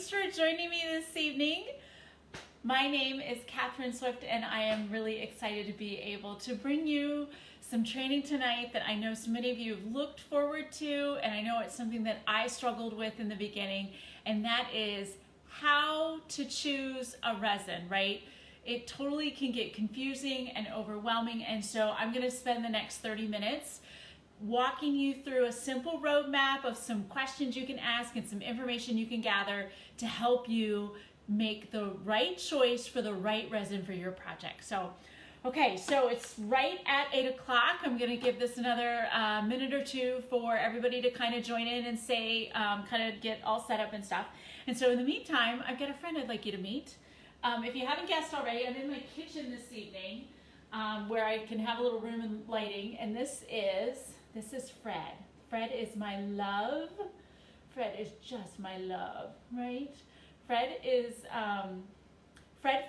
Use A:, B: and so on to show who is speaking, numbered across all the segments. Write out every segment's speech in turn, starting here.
A: Thanks for joining me this evening. My name is Catherine Swift, and I am really excited to be able to bring you some training tonight that I know so many of you have looked forward to, and I know it's something that I struggled with in the beginning, and that is how to choose a resin, right? It totally can get confusing and overwhelming, and so I'm going to spend the next 30 minutes walking you through a simple roadmap of some questions you can ask and some information you can gather to help you make the right choice for the right resin for your project. So, okay, so it's right at 8 o'clock. I'm going to give this another minute or two for everybody to kind of join in and say, kind of get all set up and stuff. And so in the meantime, I've got a friend I'd like you to meet. If you haven't guessed already, I'm in my kitchen this evening where I can have a little room and lighting, and this is Fred. Fred is my love. Fred is just my love, right? Fred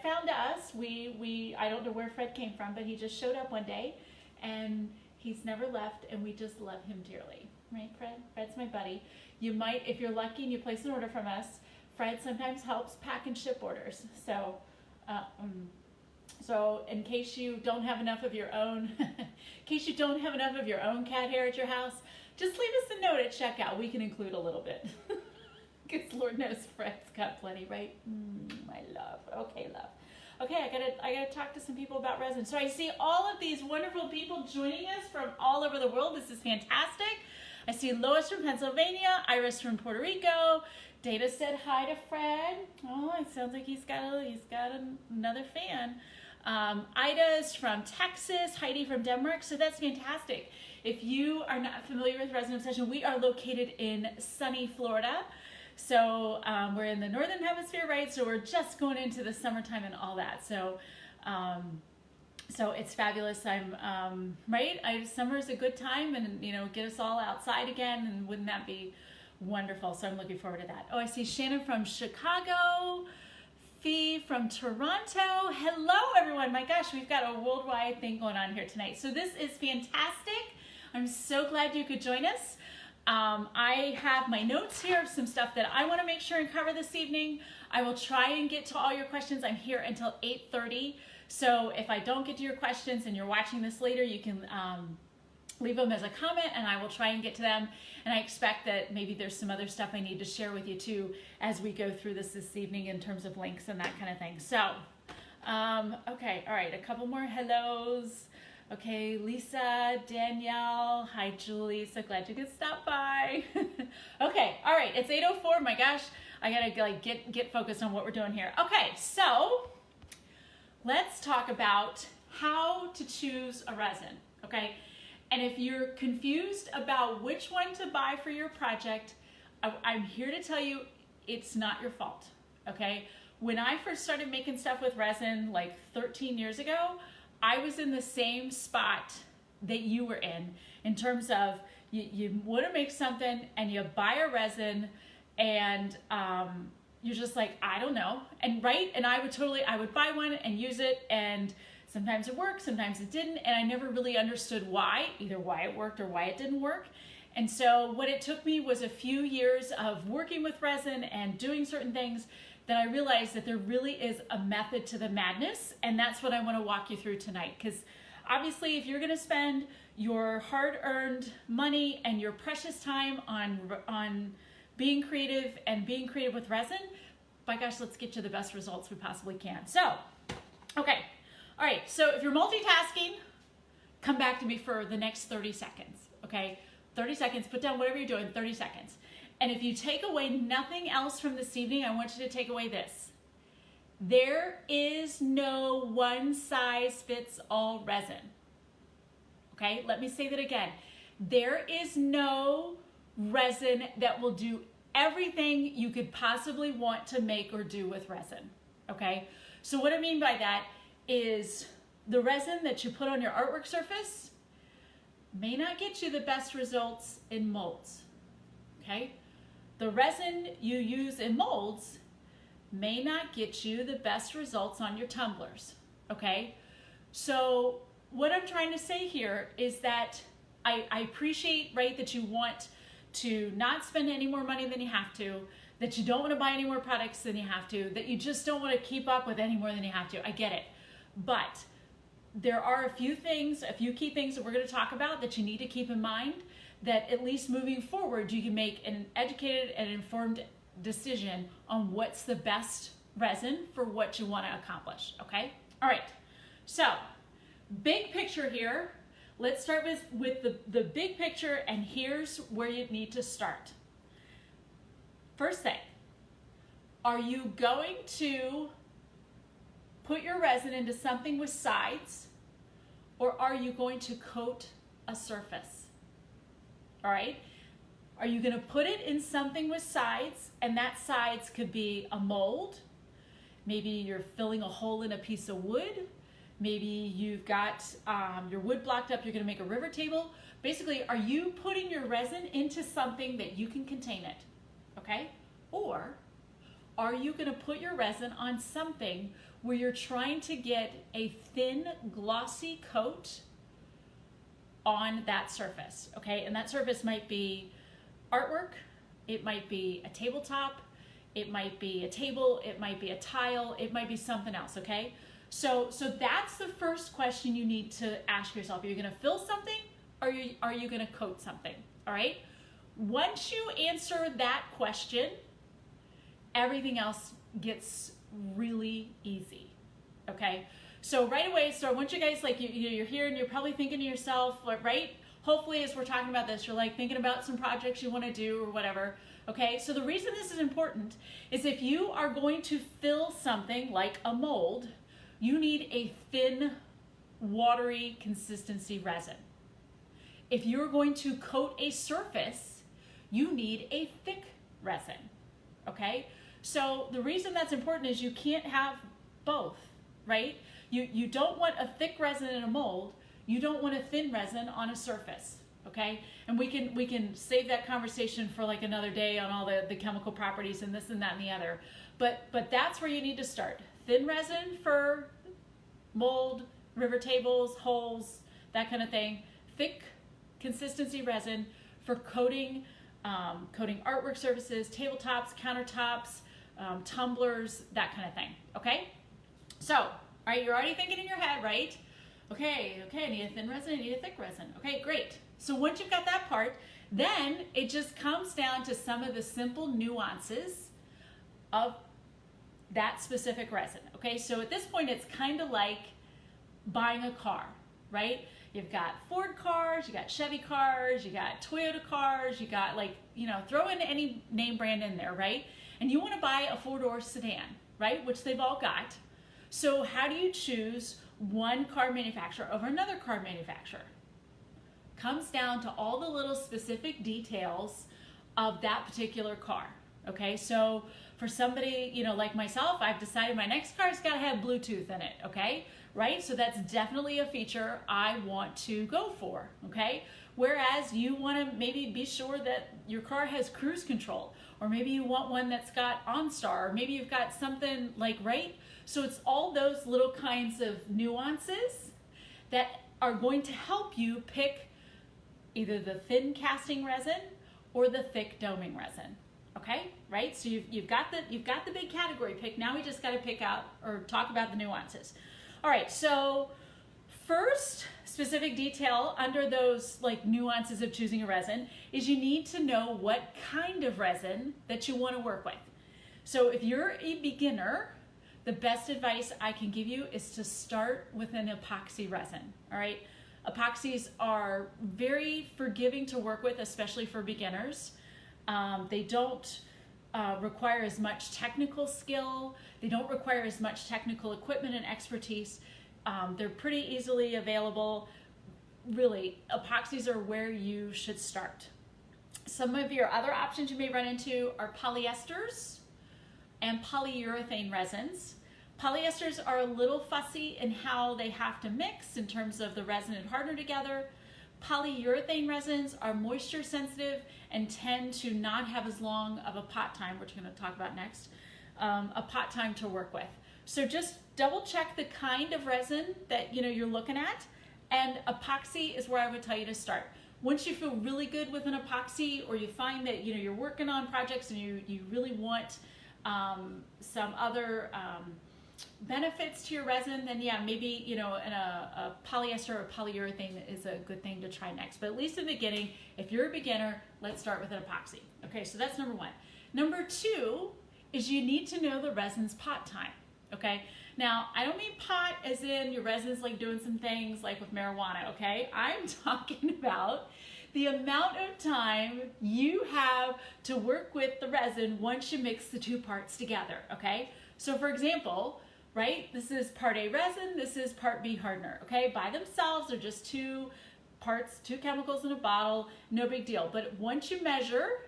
A: found us. I don't know where Fred came from, but he just showed up one day, and he's never left, and we just love him dearly, right, Fred? Fred's my buddy. You might, if you're lucky and you place an order from us, Fred sometimes helps pack and ship orders. So in case you don't have enough of your own, cat hair at your house, just leave us a note at checkout. We can include a little bit, because Lord knows Fred's got plenty, right? My love. Okay, love. Okay, I gotta talk to some people about resin. So I see all of these wonderful people joining us from all over the world. This is fantastic. I see Lois from Pennsylvania, Iris from Puerto Rico. Data said hi to Fred. Oh, it sounds like he's got another fan. Ida's from Texas, Heidi from Denmark, so that's fantastic. If you are not familiar with Resin Obsession, we are located in sunny Florida. So we're in the northern hemisphere, right? So we're just going into the summertime and all that. So so it's fabulous. Summer's a good time, and get us all outside again, and wouldn't that be wonderful? So I'm looking forward to that. Oh, I see Shannon from Chicago. Fee from Toronto. Hello, everyone. My gosh, we've got a worldwide thing going on here tonight. So this is fantastic. I'm so glad you could join us. I have my notes here of some stuff that I want to make sure and cover this evening. I will try and get to all your questions. I'm here until 8:30. So if I don't get to your questions and you're watching this later, you can leave them as a comment, and I will try and get to them. And I expect that maybe there's some other stuff I need to share with you too as we go through this evening in terms of links and that kind of thing. So, okay, all right, a couple more hellos. Okay, Lisa, Danielle, hi Julie, so glad you could stop by. Okay, all right, it's 8:04. My gosh, I gotta get focused on what we're doing here. Okay, so let's talk about how to choose a resin. Okay. And if you're confused about which one to buy for your project, I'm here to tell you it's not your fault, okay? When I first started making stuff with resin like 13 years ago, I was in the same spot that you were in terms of you want to make something and you buy a resin and you're just like, I don't know. And I would buy one and use it, and sometimes it worked, sometimes it didn't, and I never really understood either why it worked or why it didn't work. And so what it took me was a few years of working with resin and doing certain things that I realized that there really is a method to the madness, and that's what I want to walk you through tonight. Because obviously if you're going to spend your hard-earned money and your precious time on being creative and being creative with resin, by gosh, let's get you the best results we possibly can. So, okay. All right, so if you're multitasking, come back to me for the next 30 seconds, okay? 30 seconds, put down whatever you're doing, 30 seconds. And if you take away nothing else from this evening, I want you to take away this. There is no one-size-fits-all resin, okay? Let me say that again. There is no resin that will do everything you could possibly want to make or do with resin, okay? So what I mean by that is the resin that you put on your artwork surface may not get you the best results in molds, okay? The resin you use in molds may not get you the best results on your tumblers, okay? So what I'm trying to say here is that I appreciate, right, that you want to not spend any more money than you have to, that you don't want to buy any more products than you have to, that you just don't want to keep up with any more than you have to. I get it. But there are a few key things that we're going to talk about that you need to keep in mind, that at least moving forward, you can make an educated and informed decision on what's the best resin for what you want to accomplish, okay? All right, so big picture here. Let's start with the big picture, and here's where you need to start. First thing, are you going to put your resin into something with sides, or are you going to coat a surface? All right, are you going to put it in something with sides, and that sides could be a mold, maybe you're filling a hole in a piece of wood, maybe you've got your wood blocked up, you're going to make a river table. Basically, are you putting your resin into something that you can contain it, okay? Or are you going to put your resin on something where you're trying to get a thin, glossy coat on that surface, okay? And that surface might be artwork, it might be a tabletop, it might be a table, it might be a tile, it might be something else, okay? So that's the first question you need to ask yourself. Are you going to fill something, or are you going to coat something? All right? Once you answer that question, everything else gets really easy, okay? So right away, so I want you guys, like, you're here and you're probably thinking to yourself, right? Hopefully, as we're talking about this, you're like thinking about some projects you want to do or whatever, okay? So the reason this is important is if you are going to fill something like a mold, you need a thin, watery consistency resin. If you're going to coat a surface, you need a thick resin, okay? So the reason that's important is you can't have both, right? You don't want a thick resin in a mold, you don't want a thin resin on a surface, okay? And we can save that conversation for like another day on all the chemical properties and this and that and the other. But that's where you need to start. Thin resin for mold, river tables, holes, that kind of thing. Thick consistency resin for coating artwork surfaces, tabletops, countertops, tumblers, that kind of thing, okay? So, all right, you're already thinking in your head, right? Okay, I need a thin resin, I need a thick resin. Okay, great. So once you've got that part, then it just comes down to some of the simple nuances of that specific resin, okay? So at this point, it's kind of like buying a car, right? You've got Ford cars, you got Chevy cars, you got Toyota cars, you got, like, throw in any name brand in there, right? And you want to buy a four-door sedan, right? Which they've all got. So how do you choose one car manufacturer over another car manufacturer? Comes down to all the little specific details of that particular car, okay? So for somebody, like myself, I've decided my next car's got to have Bluetooth in it, okay? Right? So that's definitely a feature I want to go for, okay? Whereas you want to maybe be sure that your car has cruise control, or maybe you want one that's got OnStar, or maybe you've got something like, right? So it's all those little kinds of nuances that are going to help you pick either the thin casting resin or the thick doming resin. Okay, right? So you've got the big category pick. Now we just got to pick out or talk about the nuances. All right, so first specific detail under those like nuances of choosing a resin is you need to know what kind of resin that you want to work with. So if you're a beginner, the best advice I can give you is to start with an epoxy resin, all right? Epoxies are very forgiving to work with, especially for beginners. They don't require as much technical skill. They don't require as much technical equipment and expertise. They're pretty easily available. Really, epoxies are where you should start. Some of your other options you may run into are polyesters and polyurethane resins. Polyesters are a little fussy in how they have to mix in terms of the resin and hardener together. Polyurethane resins are moisture sensitive and tend to not have as long of a pot time, which we're going to talk about next, a pot time to work with. So just double check the kind of resin that you're looking at, and epoxy is where I would tell you to start. once you feel really good with an epoxy, or you find that you're working on projects and you really want some other benefits to your resin, then yeah, maybe a polyester or polyurethane is a good thing to try next. But at least in the beginning, if you're a beginner, let's start with an epoxy. Okay, so that's number one. Number two is you need to know the resin's pot time. Okay, now I don't mean pot as in your resin's like doing some things like with marijuana. Okay, I'm talking about the amount of time you have to work with the resin once you mix the two parts together. Okay, so for example, right, this is part A resin, this is part B hardener. Okay, by themselves they're just two parts, two chemicals in a bottle, no big deal. But once you measure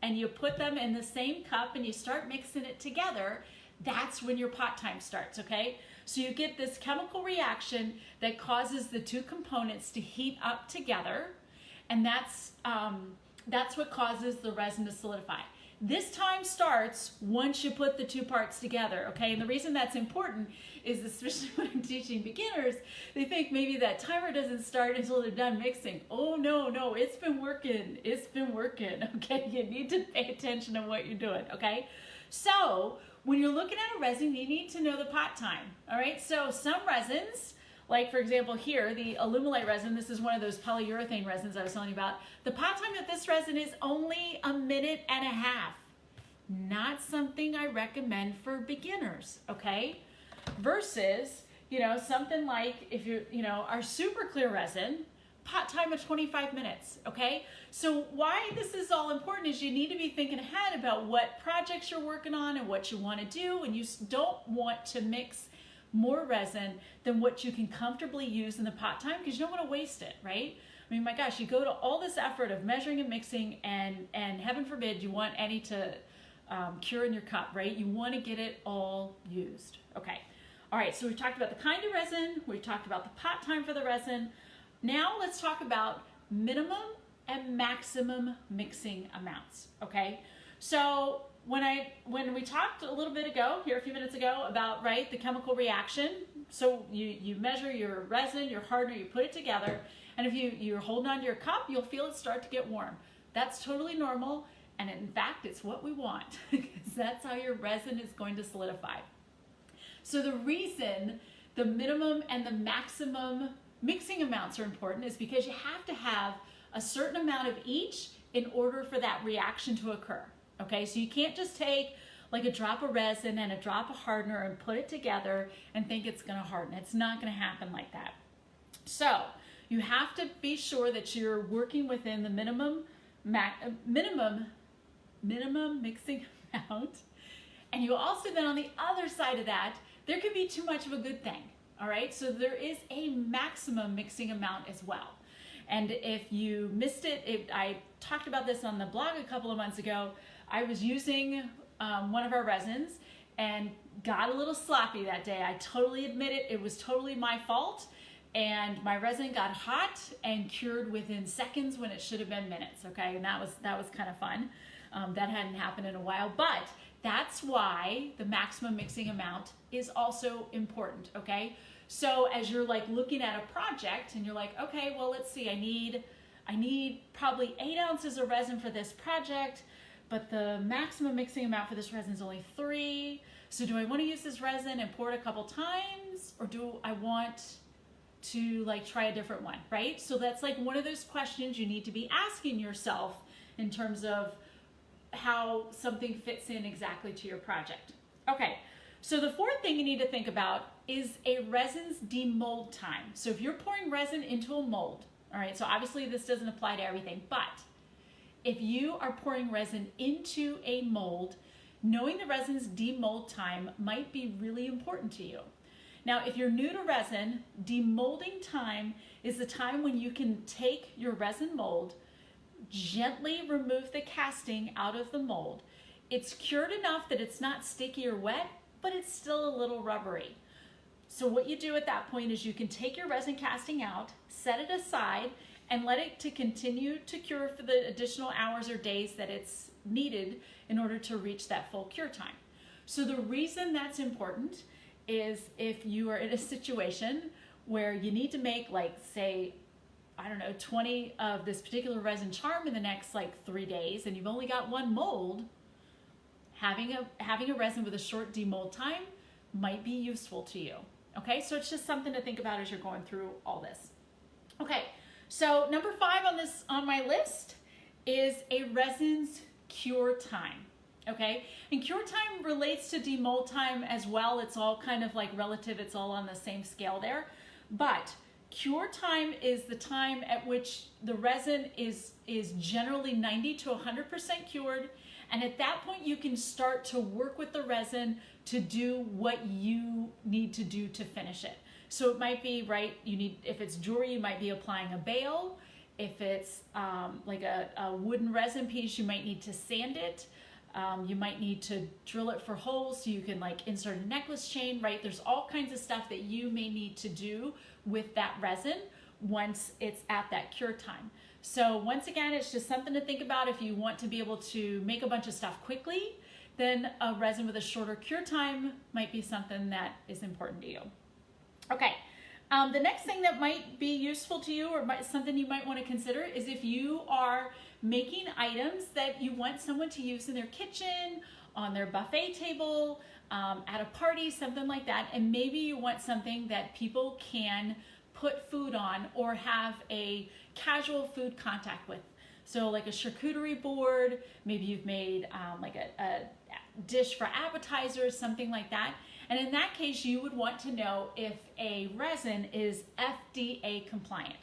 A: and you put them in the same cup and you start mixing it together, that's when your pot time starts. Okay, so you get this chemical reaction that causes the two components to heat up together, and that's what causes the resin to solidify. This time starts once you put the two parts together. Okay, and the reason that's important is, especially when I'm teaching beginners, they think maybe that timer doesn't start until they're done mixing. Oh no, it's been working. Okay, you need to pay attention to what you're doing. Okay, so when you're looking at a resin, you need to know the pot time. All right, so some resins, like for example here, the Alumalite resin, this is one of those polyurethane resins I was telling you about. The pot time of this resin is only 1.5 minutes. Not something I recommend for beginners, okay? Versus, something like if our super clear resin, pot time of 25 minutes, okay? So why this is all important is you need to be thinking ahead about what projects you're working on and what you want to do, and you don't want to mix more resin than what you can comfortably use in the pot time, because you don't want to waste it, right? I mean, my gosh, you go to all this effort of measuring and mixing, and heaven forbid you want any to cure in your cup, right? You want to get it all used. Okay. All right, so we've talked about the kind of resin, we've talked about the pot time for the resin. Now let's talk about minimum and maximum mixing amounts, okay? So when we talked a little bit ago, here a few minutes ago, about, right, the chemical reaction, so you measure your resin, your hardener, you put it together, and if you're holding onto your cup, you'll feel it start to get warm. That's totally normal, and in fact, it's what we want, because that's how your resin is going to solidify. So the reason the minimum and the maximum mixing amounts are important is because you have to have a certain amount of each in order for that reaction to occur. Okay, so you can't just take like a drop of resin and a drop of hardener and put it together and think it's going to harden. It's not going to happen like that. So you have to be sure that you're working within the minimum mixing amount. And you also then, on the other side of that, there can be too much of a good thing. All right, so there is a maximum mixing amount as well. And if you missed it, I talked about this on the blog a couple of months ago. I was using one of our resins and got a little sloppy that day. I totally admit it. It was totally my fault. And my resin got hot and cured within seconds when it should have been minutes. Okay, and that was kind of fun. That hadn't happened in a while, but that's why the maximum mixing amount is also important. Okay, so as you're like looking at a project and you're like, okay, well, let's see, I need probably 8 ounces of resin for this project, but the maximum mixing amount for this resin is only 3. So do I want to use this resin and pour it a couple times, or do I want to like try a different one, right? So that's like one of those questions you need to be asking yourself in terms of how something fits in exactly to your project. Okay, so the fourth thing you need to think about is a resin's demold time. So if you're pouring resin into a mold, all right, so obviously this doesn't apply to everything, but if you are pouring resin into a mold, knowing the resin's demold time might be really important to you. Now, if you're new to resin, demolding time is the time when you can take your resin mold, gently remove the casting out of the mold. It's cured enough that it's not sticky or wet, but it's still a little rubbery. So what you do at that point is you can take your resin casting out, set it aside, and let it to continue to cure for the additional hours or days that it's needed in order to reach that full cure time. So the reason that's important is if you are in a situation where you need to make, like, say, I don't know, 20 of this particular resin charm in the next like 3 days, and you've only got one mold, having a resin with a short demold time might be useful to you. Okay, so it's just something to think about as you're going through all this. Okay, so number 5 on my list is a resin's cure time. Okay, and cure time relates to demold time as well. It's all kind of like relative. It's all on the same scale there. But cure time is the time at which the resin is generally 90 to 100% cured. And at that point, you can start to work with the resin to do what you need to do to finish it. So it might be, right, if it's jewelry, you might be applying a bale. If it's like a wooden resin piece, you might need to sand it. You might need to drill it for holes so you can like insert a necklace chain, right? There's all kinds of stuff that you may need to do with that resin once it's at that cure time. So once again, it's just something to think about. If you want to be able to make a bunch of stuff quickly, then a resin with a shorter cure time might be something that is important to you. Okay, the next thing that might be useful to you or something you might want to consider is if you are making items that you want someone to use in their kitchen, on their buffet table, at a party, something like that, and maybe you want something that people can put food on or have a casual food contact with. So like a charcuterie board, maybe you've made like a dish for appetizers, something like that. And in that case, you would want to know if a resin is FDA compliant.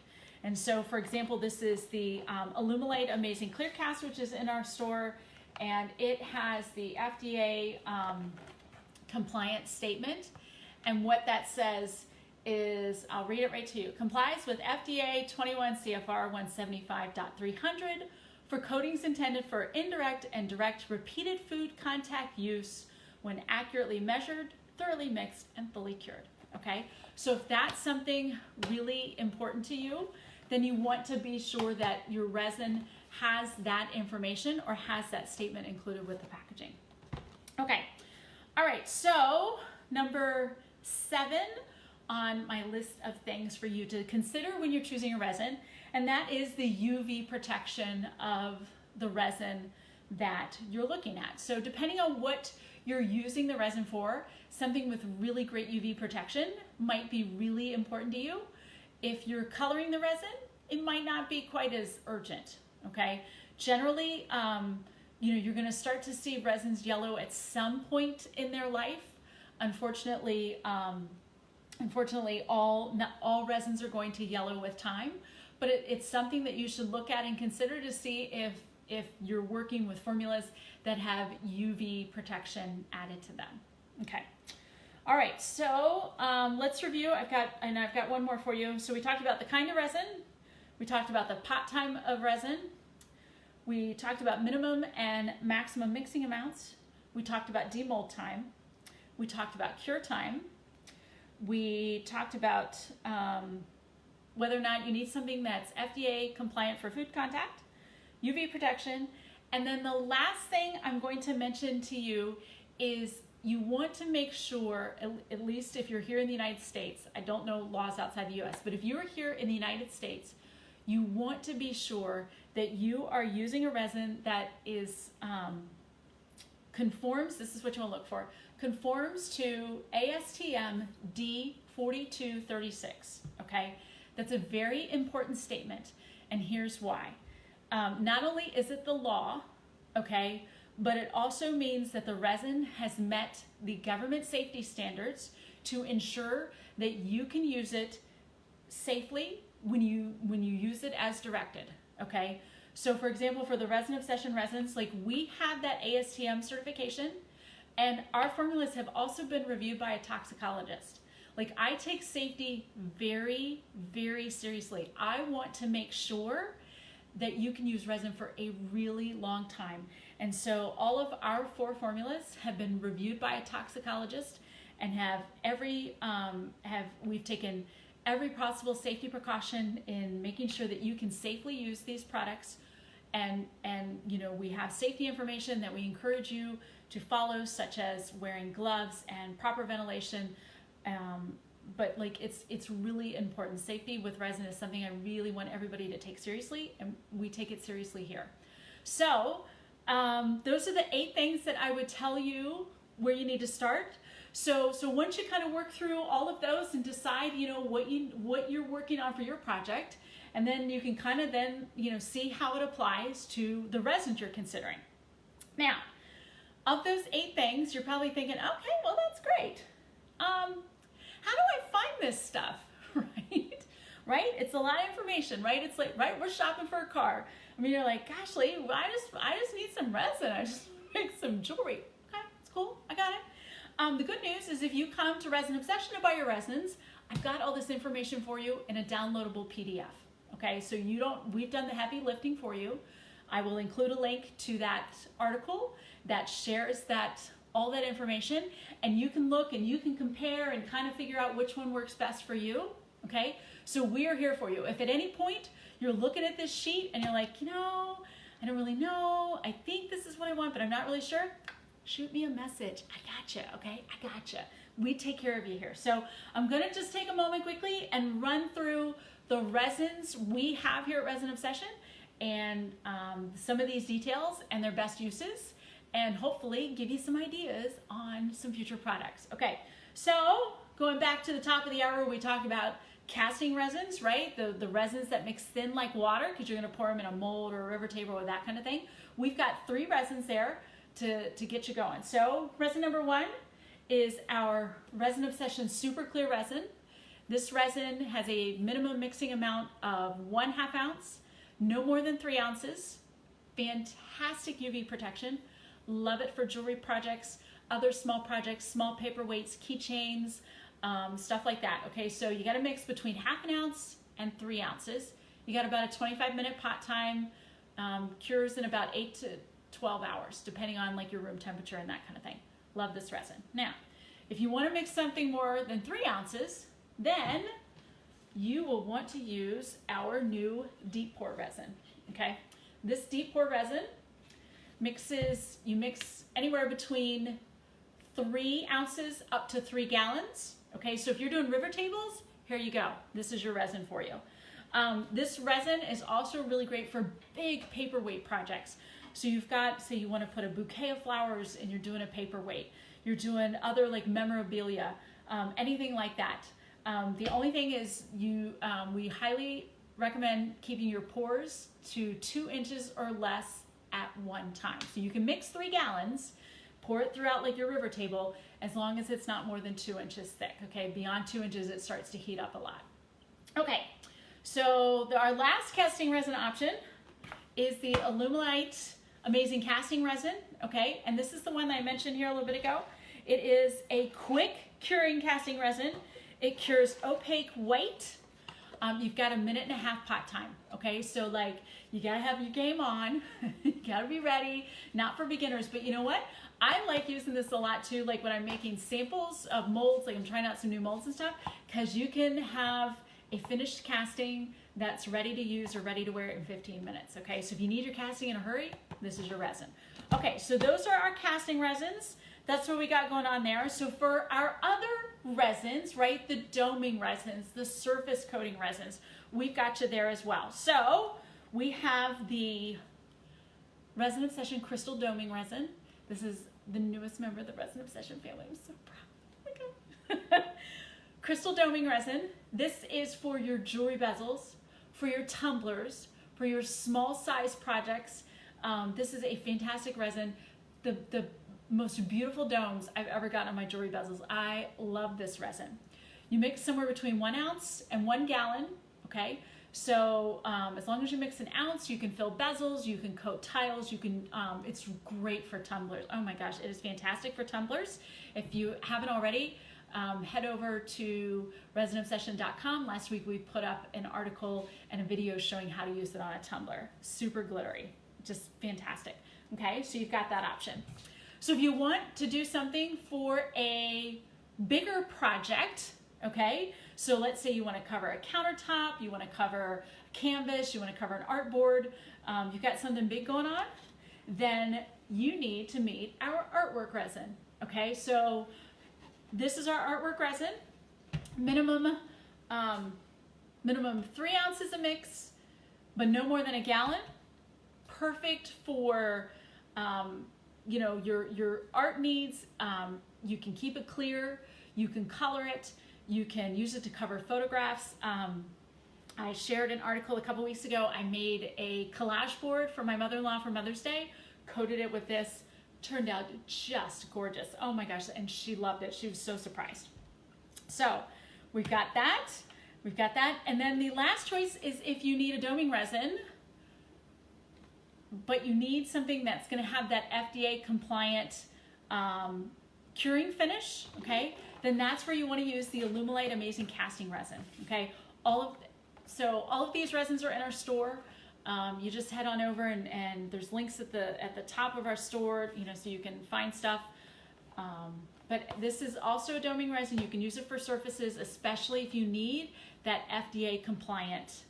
A: And so, for example, this is the Alumalite Amazing Clear Cast, which is in our store, and it has the FDA compliance statement. And what that says is, I'll read it right to you, complies with FDA 21 CFR 175.300 for coatings intended for indirect and direct repeated food contact use when accurately measured, thoroughly mixed, and fully cured. Okay, so if that's something really important to you, then you want to be sure that your resin has that information or has that statement included with the packaging. Okay, all right, so number 7 on my list of things for you to consider when you're choosing a resin, and that is the UV protection of the resin that you're looking at. So depending on what you're using the resin for, something with really great UV protection might be really important to you. If you're coloring the resin, it might not be quite as urgent, okay? Generally, you're gonna start to see resins yellow at some point in their life. Unfortunately, not all resins are going to yellow with time, but it's something that you should look at and consider to see if you're working with formulas that have UV protection added to them. Okay. All right, so let's review. I've got one more for you. So we talked about the kind of resin. We talked about the pot time of resin. We talked about minimum and maximum mixing amounts. We talked about demold time. We talked about cure time. We talked about whether or not you need something that's FDA compliant for food contact, UV protection, and then the last thing I'm going to mention to you is you want to make sure, at least if you're here in the United States, I don't know laws outside the US, but if you're here in the United States, you want to be sure that you are using a resin that is conforms, this is what you want to look for, conforms to ASTM D4236, okay? That's a very important statement, and here's why. Not only is it the law, okay, but it also means that the resin has met the government safety standards to ensure that you can use it safely when you use it as directed, okay? So for example, for the Resin Obsession resins, like we have that ASTM certification, and our formulas have also been reviewed by a toxicologist. Like I take safety very, very seriously. I want to make sure that you can use resin for a really long time. And so all of our 4 formulas have been reviewed by a toxicologist and we've taken every possible safety precaution in making sure that you can safely use these products. And we have safety information that we encourage you to follow, such as wearing gloves and proper ventilation, but like it's really important. Safety with resin is something I really want everybody to take seriously, and we take it seriously here. So those are the 8 things that I would tell you where you need to start. So once you kind of work through all of those and decide, you know, what you're working on for your project, and then you can kind of then, you know, see how it applies to the resins you're considering. Now, of those 8 things, you're probably thinking, okay, well, that's great. How do I find this stuff, right? Right? It's a lot of information, right? It's like, right, we're shopping for a car. I mean, you're like, gosh, Lee, I just need some resin. I just make some jewelry. Okay, it's cool. I got it. The good news is if you come to Resin Obsession to buy your resins, I've got all this information for you in a downloadable PDF. Okay, so we've done the heavy lifting for you. I will include a link to that article that shares all that information, and you can look and you can compare and kind of figure out which one works best for you. Okay, so we are here for you. If at any point you're looking at this sheet and you're like, you know, I don't really know, I think this is what I want, but I'm not really sure, shoot me a message. I gotcha, okay? I gotcha. We take care of you here. So I'm gonna just take a moment quickly and run through the resins we have here at Resin Obsession, and some of these details and their best uses, and hopefully give you some ideas on some future products. Okay, so going back to the top of the hour, we talked about casting resins, right? The resins that mix thin like water, because you're gonna pour them in a mold or a river table or that kind of thing. We've got 3 resins there to get you going. So resin number 1 is our Resin Obsession Super Clear Resin. This resin has a minimum mixing amount of 1/2 ounce, no more than 3 ounces. Fantastic UV protection. Love it for jewelry projects, other small projects, small paperweights, keychains, stuff like that. Okay, so you gotta mix between 1/2 ounce and 3 ounces. You got about a 25-minute pot time, cures in about 8 to 12 hours, depending on like your room temperature and that kind of thing. Love this resin. Now, if you wanna mix something more than 3 ounces, then you will want to use our new deep pour resin, okay? This deep pour resin you mix anywhere between 3 ounces up to 3 gallons, okay? So if you're doing river tables, here you go. This is your resin for you. This resin is also really great for big paperweight projects. So you've got, say you want to put a bouquet of flowers and you're doing a paperweight. You're doing other like memorabilia, anything like that. The only thing is we highly recommend keeping your pours to 2 inches or less at one time. So you can mix 3 gallons, pour it throughout like your river table, as long as it's not more than 2 inches thick, okay? Beyond 2 inches, it starts to heat up a lot. Okay, so our last casting resin option is the Alumalite Amazing Casting Resin, okay? And this is the one that I mentioned here a little bit ago. It is a quick curing casting resin. It cures opaque white. You've got a 1.5 minute pot time, okay? So like, you gotta have your game on, you gotta be ready, not for beginners, but you know what? I like using this a lot too, like when I'm making samples of molds, like I'm trying out some new molds and stuff, because you can have a finished casting that's ready to use or ready to wear in 15 minutes, okay? So if you need your casting in a hurry, this is your resin. Okay, so those are our casting resins. That's what we got going on there. So for our other resins, right, the doming resins, the surface coating resins, we've got you there as well. So we have the Resin Obsession Crystal Doming Resin. This is the newest member of the Resin Obsession family. I'm so proud. Oh my God. Crystal Doming Resin. This is for your jewelry bezels, for your tumblers, for your small size projects. This is a fantastic resin. The most beautiful domes I've ever gotten on my jewelry bezels. I love this resin. You mix somewhere between 1 ounce and 1 gallon, okay? So as long as you mix 1 ounce, you can fill bezels, you can coat tiles, you can, it's great for tumblers. Oh my gosh, it is fantastic for tumblers. If you haven't already, head over to resinobsession.com. Last week we put up an article and a video showing how to use it on a tumbler. Super glittery, just fantastic. Okay, so you've got that option. So if you want to do something for a bigger project, okay, so let's say you want to cover a countertop, you want to cover a canvas, you want to cover an artboard, you've got something big going on, then you need to meet our artwork resin, okay? So this is our artwork resin. minimum, minimum 3 ounces of mix, but no more than a gallon. Perfect for, you know, your art needs. You can keep it clear, you can color it, you can use it to cover photographs. I shared an article a couple weeks ago. I made a collage board for my mother-in-law for Mother's Day, coated it with this, turned out just gorgeous. Oh my gosh, and she loved it. She was so surprised. So we've got that, and then the last choice is if you need a doming resin, but you need something that's gonna have that FDA compliant curing finish, okay? Then that's where you wanna use the Alumalite Amazing Casting Resin, okay? So all of these resins are in our store. You just head on over and there's links at the top of our store, you know, so you can find stuff. But this is also a doming resin. You can use it for surfaces, especially if you need that FDA compliant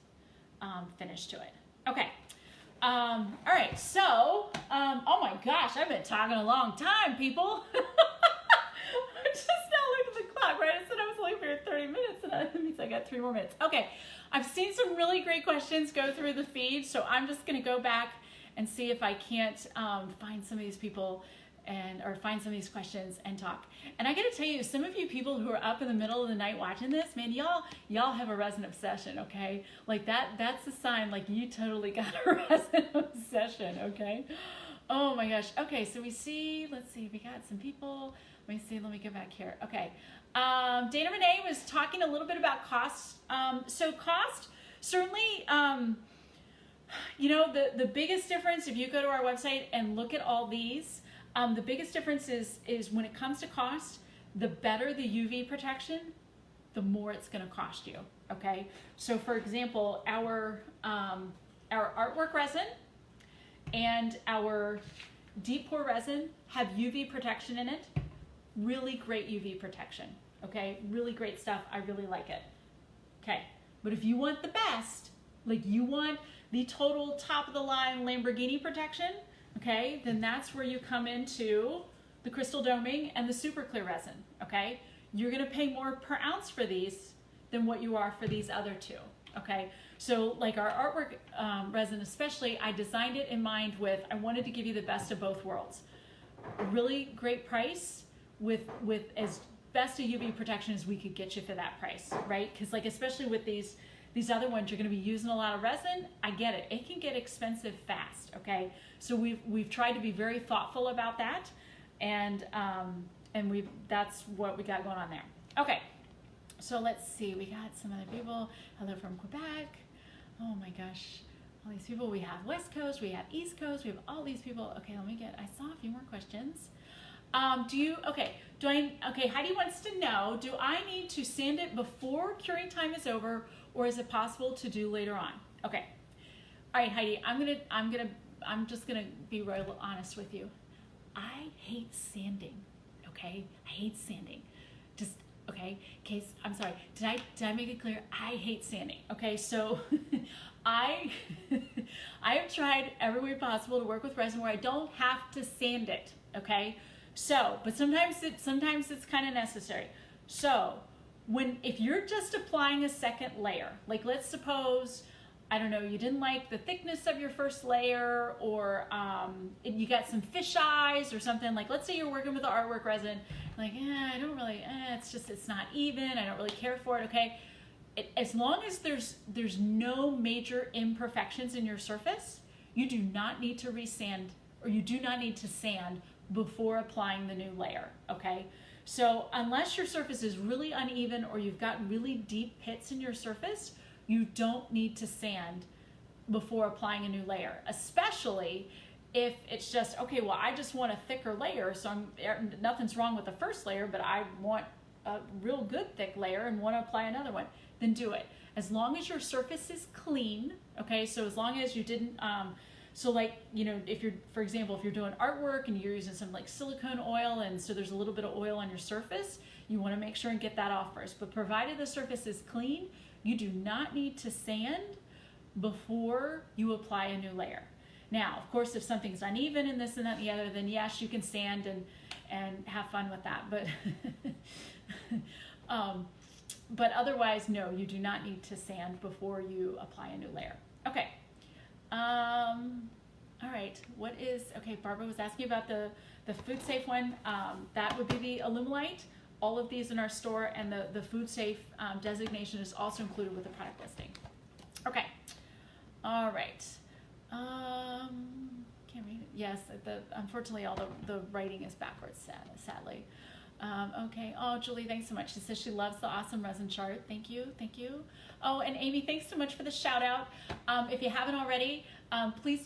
A: finish to it. Okay. All right. So, oh my gosh, I've been talking a long time, people. I just now looked at the clock, right? I said I was only here 30 minutes, and that means I got 3 more minutes. Okay. I've seen some really great questions go through the feed, so I'm just going to go back and see if I can't find some of these people or find some of these questions and talk. And I got to tell you, some of you people who are up in the middle of the night watching this, man, y'all have a resin obsession, okay? Like that's a sign, like you totally got a resin obsession, okay? Oh my gosh. Okay, so let's see, we got some people. Let me go back here. Okay. Dana Renee was talking a little bit about cost. So cost, certainly, you know, the biggest difference, if you go to our website and look at all these, the biggest difference is when it comes to cost, the better the UV protection, the more it's going to cost you. Okay. So for example, our artwork resin and our deep pour resin have UV protection in it. Really great UV protection. Okay, really great stuff. I really like it. Okay, but if you want the best, like you want the total top of the line Lamborghini protection, okay, then that's where you come into the crystal doming and the super clear resin. Okay, you're gonna pay more per ounce for these than what you are for these other two. Okay, so like our artwork resin especially, I designed it in mind with, I wanted to give you the best of both worlds. A really great price with as best a UV protection as we could get you for that price, right? Because like especially with these other ones, you're going to be using a lot of resin. I get it. It can get expensive fast. Okay, so we've tried to be very thoughtful about that, and that's what we got going on there. Okay, so let's see. We got some other people. Hello from Quebec. Oh my gosh, all these people. We have West Coast. We have East Coast. We have all these people. Okay, I saw a few more questions. Heidi wants to know, do I need to sand it before curing time is over, or is it possible to do later on? Okay. All right, Heidi, I'm just gonna be real honest with you. I hate sanding, okay? I hate sanding. Just, okay, case, I'm sorry, did I make it clear? I hate sanding, okay? So I have tried every way possible to work with resin where I don't have to sand it, okay? So, but sometimes it's kind of necessary. So, if you're just applying a second layer, like let's suppose, I don't know, you didn't like the thickness of your first layer, or you got some fish eyes or something, like let's say you're working with the artwork resin, like, I don't really, it's not even, I don't really care for it, okay? As long as there's no major imperfections in your surface, you do not need to resand, or you do not need to sand before applying the new layer, okay? So unless your surface is really uneven or you've got really deep pits in your surface, you don't need to sand before applying a new layer, especially if it's just, okay, well, I just want a thicker layer, so nothing's wrong with the first layer, but I want a real good thick layer and want to apply another one, then do it. As long as your surface is clean, okay, so as long as you didn't, so like, you know, for example, if you're doing artwork and you're using some like silicone oil, and so there's a little bit of oil on your surface, you want to make sure and get that off first. But provided the surface is clean, you do not need to sand before you apply a new layer. Now, of course, if something's uneven and this and that and the other, then yes, you can sand and have fun with that. But but otherwise, no, you do not need to sand before you apply a new layer. Okay. All right, okay, Barbara was asking about the food safe one. That would be the Alumalite. All of these in our store, and the food safe designation is also included with the product listing. Okay, all right. Can't read it. Yes, unfortunately all the writing is backwards, sadly. Okay, oh, Julie, thanks so much. She says she loves the awesome resin chart. Thank you, thank you. Oh, and Amy, thanks so much for the shout out. If you haven't already, please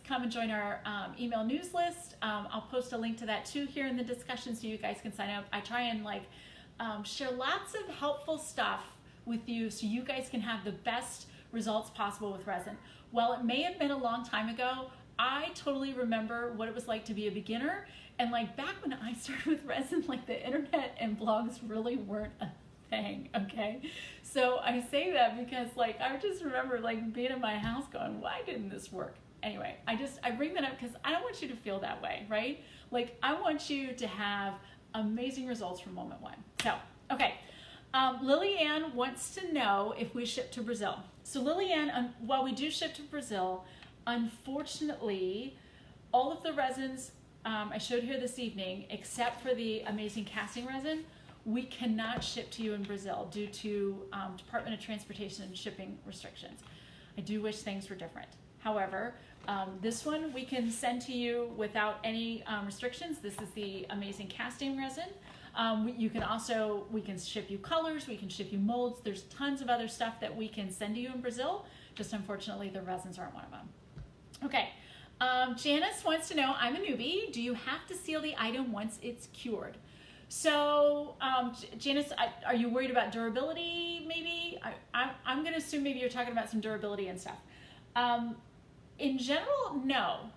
A: come and join our email news list. I'll post a link to that too here in the discussion so you guys can sign up. I try and share lots of helpful stuff with you so you guys can have the best results possible with resin. While it may have been a long time ago, I totally remember what it was like to be a beginner. And back when I started with resin, the internet and blogs really weren't a thing, okay? So I say that because I just remember being in my house going, why didn't this work? Anyway, I bring that up because I don't want you to feel that way, right? I want you to have amazing results from moment one. So, okay. Lily Ann wants to know if we ship to Brazil. So Lily Ann, while we do ship to Brazil, unfortunately, all of the resins I showed here this evening, except for the amazing casting resin, we cannot ship to you in Brazil due to Department of Transportation and shipping restrictions. I do wish things were different. However, this one we can send to you without any restrictions. This is the amazing casting resin. We can ship you colors, we can ship you molds. There's tons of other stuff that we can send to you in Brazil. Just unfortunately, the resins aren't one of them. Okay. Janice wants to know, I'm a newbie. Do you have to seal the item once it's cured? So, Janice, are you worried about durability, maybe? I'm going to assume maybe you're talking about some durability and stuff. In general, no.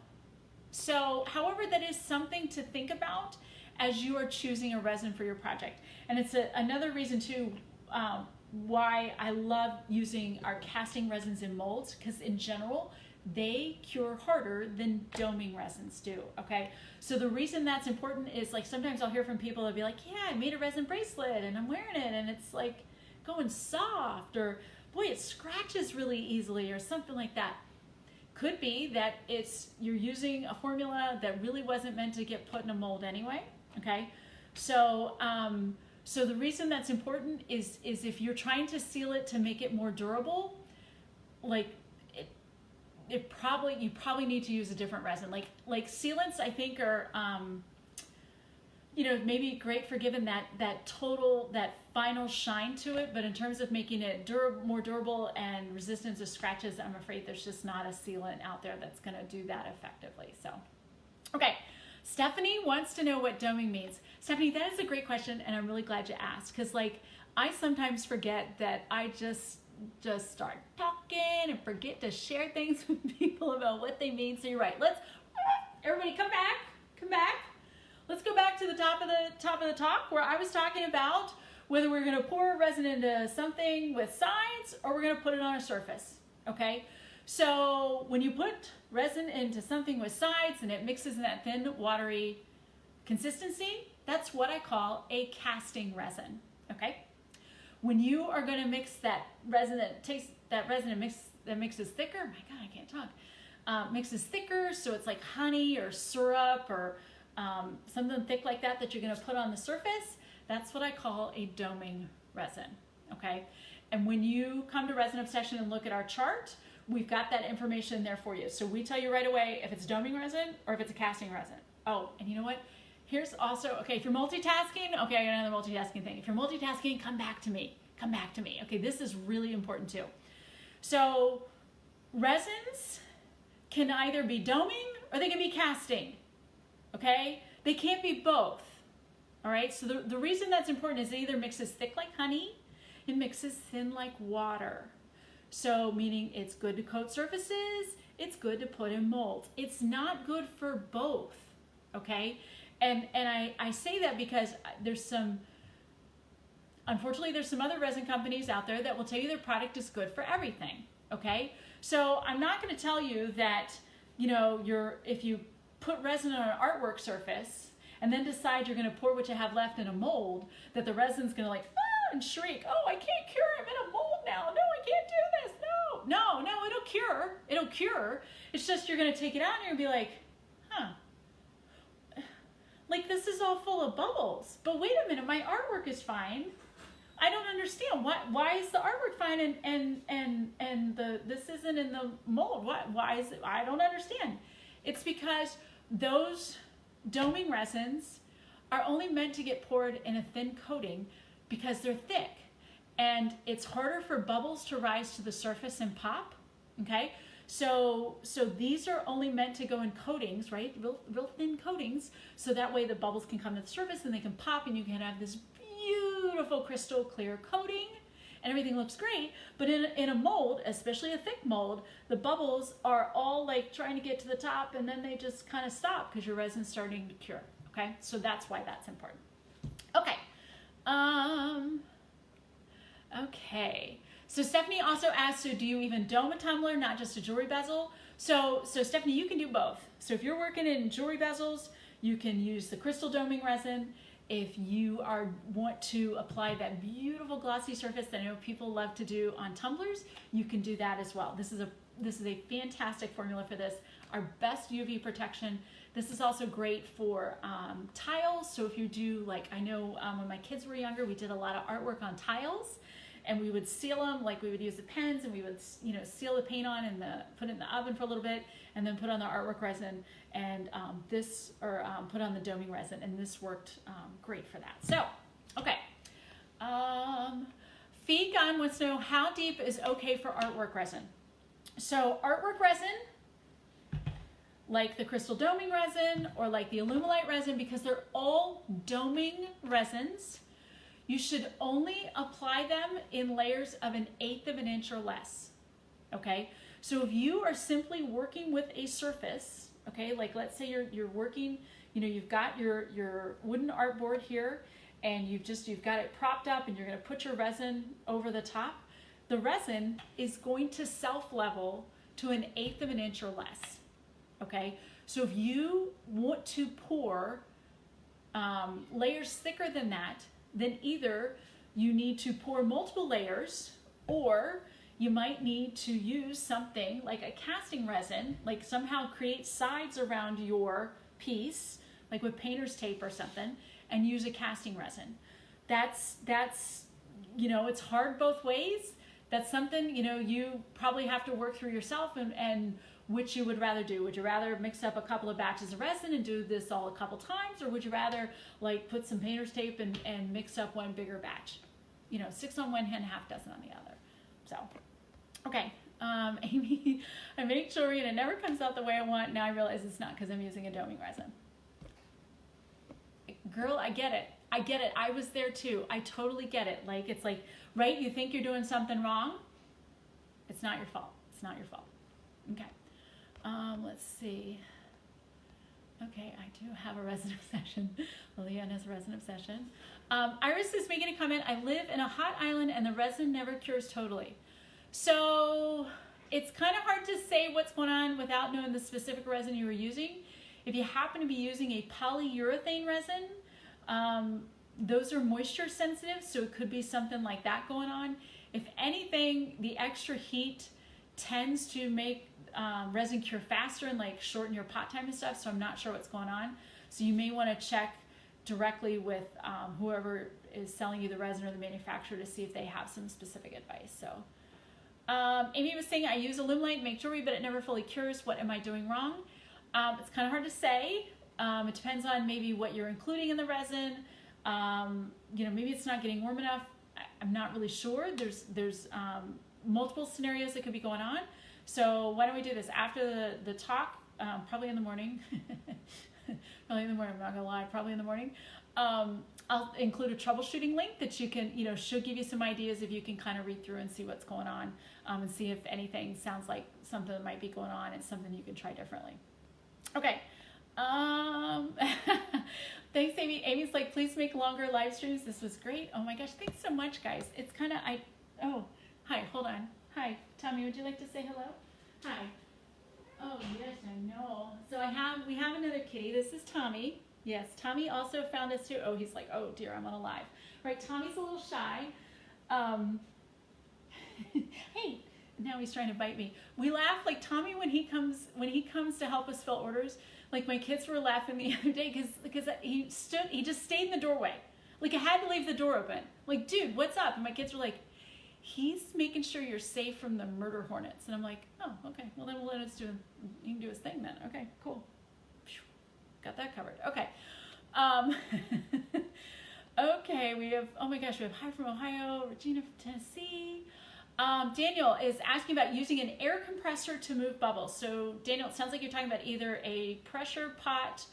A: So, however, that is something to think about as you are choosing a resin for your project. And it's another reason, too, why I love using our casting resins in molds, because in general, they cure harder than doming resins do, okay? So the reason that's important is sometimes I'll hear from people that'll be like, yeah, I made a resin bracelet and I'm wearing it and it's going soft, or boy, it scratches really easily, or something like that. Could be that you're using a formula that really wasn't meant to get put in a mold anyway, okay? So so the reason that's important is if you're trying to seal it to make it more durable, you probably need to use a different resin. Sealants, I think, are maybe great for giving that final shine to it, but in terms of making it more durable and resistant to scratches, I'm afraid there's just not a sealant out there that's going to do that effectively. So, okay. Stephanie wants to know what doming means. Stephanie, that is a great question, and I'm really glad you asked, because I sometimes forget that I just start talking and forget to share things with people about what they mean. So you're right. Everybody come back. Let's go back to the top of the talk where I was talking about whether we're going to pour resin into something with sides or we're going to put it on a surface. Okay. So when you put resin into something with sides and it mixes in that thin, watery consistency, that's what I call a casting resin. Okay. When you are going to mix that resin that mixes thicker, my God, I can't talk, mixes thicker, so it's like honey or syrup or something thick like that you're going to put on the surface, that's what I call a doming resin, okay? And when you come to Resin Obsession and look at our chart, we've got that information there for you. So we tell you right away if it's doming resin or if it's a casting resin. Oh, and you know what? Here's also, okay, if you're multitasking, okay, I got another multitasking thing. If you're multitasking, come back to me. Okay, this is really important too. So resins can either be doming or they can be casting, okay? They can't be both, all right? So the reason that's important is it either mixes thick like honey, it mixes thin like water. So meaning it's good to coat surfaces, it's good to put in molds. It's not good for both, okay? And I say that because unfortunately, there's some other resin companies out there that will tell you their product is good for everything, okay? So I'm not going to tell you that, if you put resin on an artwork surface and then decide you're going to pour what you have left in a mold, that the resin's going to and shriek, oh, I can't cure, I'm in a mold now, no, I can't do this, no, it'll cure. It's just you're going to take it out and you're going to be like, huh, like this is all full of bubbles, but wait a minute, my artwork is fine. I don't understand why is the artwork fine and this isn't in the mold. Why is it? I don't understand. It's because those doming resins are only meant to get poured in a thin coating because they're thick, and it's harder for bubbles to rise to the surface and pop. Okay, so these are only meant to go in coatings, right? Real thin coatings, so that way the bubbles can come to the surface and they can pop, and you can have this beautiful crystal clear coating and everything looks great. But in a mold, especially a thick mold, the bubbles are all like trying to get to the top and then they just kind of stop because your resin's starting to cure. Okay, so that's why that's important. Okay, okay. So Stephanie also asked, so do you even dome a tumbler, not just a jewelry bezel? So Stephanie, you can do both. So if you're working in jewelry bezels, you can use the crystal doming resin. If you want to apply that beautiful glossy surface that I know people love to do on tumblers, you can do that as well. This is a fantastic formula for this. Our best UV protection. This is also great for tiles. So if you do, like, I know when my kids were younger, we did a lot of artwork on tiles, and we would seal them, like we would use the pens and we would, you know, seal the paint on and put it in the oven for a little bit and then put on the artwork resin and put on the doming resin, and this worked great for that. So, okay. Feed Gun wants to know, how deep is okay for artwork resin? So artwork resin, like the crystal doming resin or like the Alumalite resin, because they're all doming resins, you should only apply them in layers of 1/8 of an inch or less, okay? So if you are simply working with a surface, okay, like let's say you're working, you know, you've got your wooden artboard here and you've got it propped up and you're gonna put your resin over the top, the resin is going to self-level to 1/8 of an inch or less, okay? So if you want to pour layers thicker than that, then either you need to pour multiple layers, or you might need to use something like a casting resin, like somehow create sides around your piece, like with painter's tape or something, and use a casting resin. That's you know, it's hard both ways. That's something, you know, you probably have to work through yourself, and which you would rather do. Would you rather mix up a couple of batches of resin and do this all a couple times, or would you rather like put some painter's tape and mix up one bigger batch? You know, 6 on one hand, half dozen on the other. So, okay. Amy, I make jewelry and it never comes out the way I want. Now I realize it's not because I'm using a doming resin. Girl, I get it. I get it. I was there too. I totally get it. Like, it's like, right? You think you're doing something wrong. It's not your fault. It's not your fault. Okay. Let's see. Okay, I do have a resin obsession. Lillian has a resin obsession. Iris is making a comment. I live in a hot island and the resin never cures totally. So it's kind of hard to say what's going on without knowing the specific resin you were using. If you happen to be using a polyurethane resin, those are moisture sensitive, so it could be something like that going on. If anything, the extra heat tends to make resin cure faster and like shorten your pot time and stuff, so I'm not sure what's going on. So you may want to check directly with whoever is selling you the resin or the manufacturer to see if they have some specific advice. So Amy was saying, I use Alumalite to make jewelry, but it never fully cures. What am I doing wrong? It's kind of hard to say. It depends on maybe what you're including in the resin. You know, maybe it's not getting warm enough. I'm not really sure. There's multiple scenarios that could be going on. So why don't we do this after the talk, probably in the morning. Probably in the morning, I'm not gonna lie, probably in the morning. I'll include a troubleshooting link that you can, you know, should give you some ideas if you can kind of read through and see what's going on, and see if anything sounds like something that might be going on and something you can try differently. Okay. Thanks, Amy. Amy's like, please make longer live streams. This was great. Oh my gosh, thanks so much, guys. It's kind of, oh, hi, hold on. Hi, Tommy, would you like to say hello? Hi. Oh yes, I know. So we have another kitty. This is Tommy. Yes, Tommy also found us too. Oh, he's like, oh dear, I'm on a live. Right, Tommy's a little shy. Hey, now he's trying to bite me. We laugh like Tommy when he comes to help us fill orders. Like my kids were laughing the other day because he just stayed in the doorway. Like I had to leave the door open. Like, dude, what's up? And my kids were like, he's making sure you're safe from the murder hornets. And I'm like, oh, okay. Well, then we'll let us he can do his thing then. Okay, cool. Got that covered. Okay. Okay, we have, oh my gosh, we have hi from Ohio, Regina from Tennessee. Daniel is asking about using an air compressor to move bubbles. So Daniel, it sounds like you're talking about either a pressure pot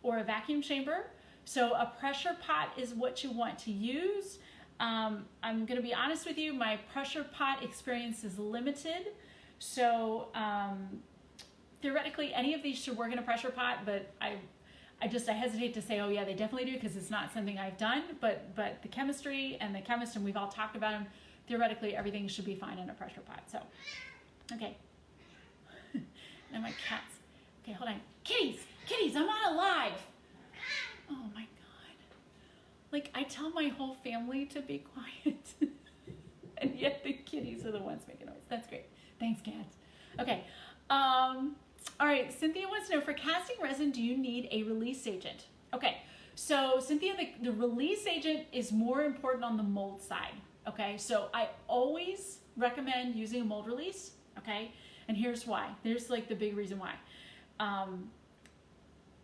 A: or a vacuum chamber. So a pressure pot is what you want to use. I'm going to be honest with you, my pressure pot experience is limited. So theoretically, any of these should work in a pressure pot, but I hesitate to say, oh yeah, they definitely do, because it's not something I've done. But the chemistry and the chemist, and we've all talked about them, theoretically everything should be fine in a pressure pot. So, okay. Now my cats. Okay, hold on. Kitties, I'm on a live. Oh my God. Like I tell my whole family to be quiet. And yet the kitties are the ones making noise. That's great. Thanks, cats. Okay. All right, Cynthia wants to know, for casting resin, do you need a release agent? Okay, so Cynthia, the release agent is more important on the mold side, okay? So I always recommend using a mold release, okay? And here's why. There's like the big reason why.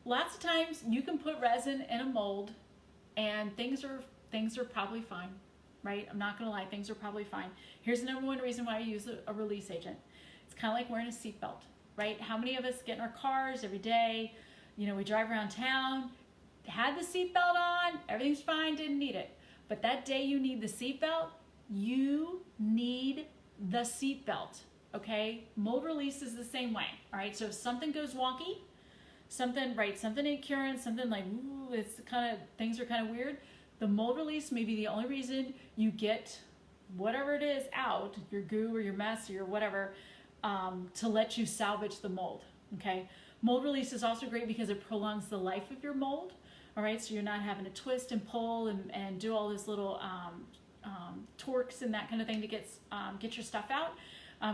A: Lots of times you can put resin in a mold and things are probably fine, right? I'm not gonna lie, things are probably fine. Here's the number one reason why I use a release agent. It's kind of like wearing a seatbelt. Right? How many of us get in our cars every day? You know, we drive around town, had the seatbelt on, everything's fine, didn't need it. But that day you need the seatbelt, you need the seatbelt, okay? Mold release is the same way, all right? So if something goes wonky, something ain't curing, something like, ooh, things are kind of weird, the mold release may be the only reason you get whatever it is out, your goo or your mess or your whatever, to let you salvage the mold, okay? Mold release is also great because it prolongs the life of your mold, all right? So you're not having to twist and pull and do all this little torques and that kind of thing to get your stuff out.